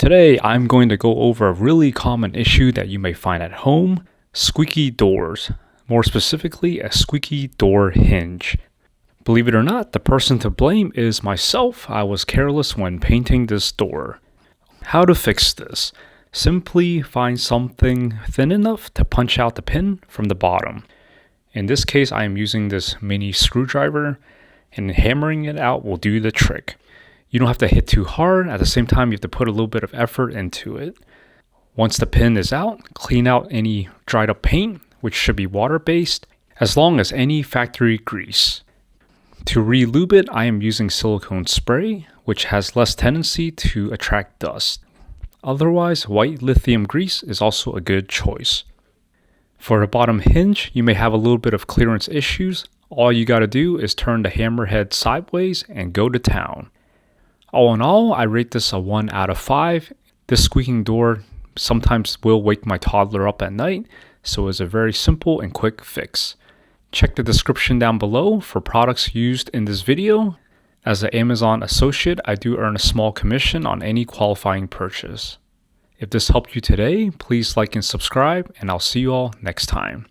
Today, I'm going to go over a really common issue that you may find at home, squeaky doors. More specifically, a squeaky door hinge. Believe it or not, the person to blame is myself. I was careless when painting this door. How to fix this? Simply find something thin enough to punch out the pin from the bottom. In this case, I am using this mini screwdriver, and hammering it out will do the trick. You don't have to hit too hard. At the same time, you have to put a little bit of effort into it. Once the pin is out, clean out any dried up paint, which should be water-based, as long as any factory grease. To re-lube it, I am using silicone spray, which has less tendency to attract dust. Otherwise, white lithium grease is also a good choice. For the bottom hinge, you may have a little bit of clearance issues. All you gotta do is turn the hammerhead sideways and go to town. All in all, I rate this a 1 out of 5. This squeaking door sometimes will wake my toddler up at night, so it's a very simple and quick fix. Check the description down below for products used in this video. As an Amazon associate, I do earn a small commission on any qualifying purchase. If this helped you today, please like and subscribe, and I'll see you all next time.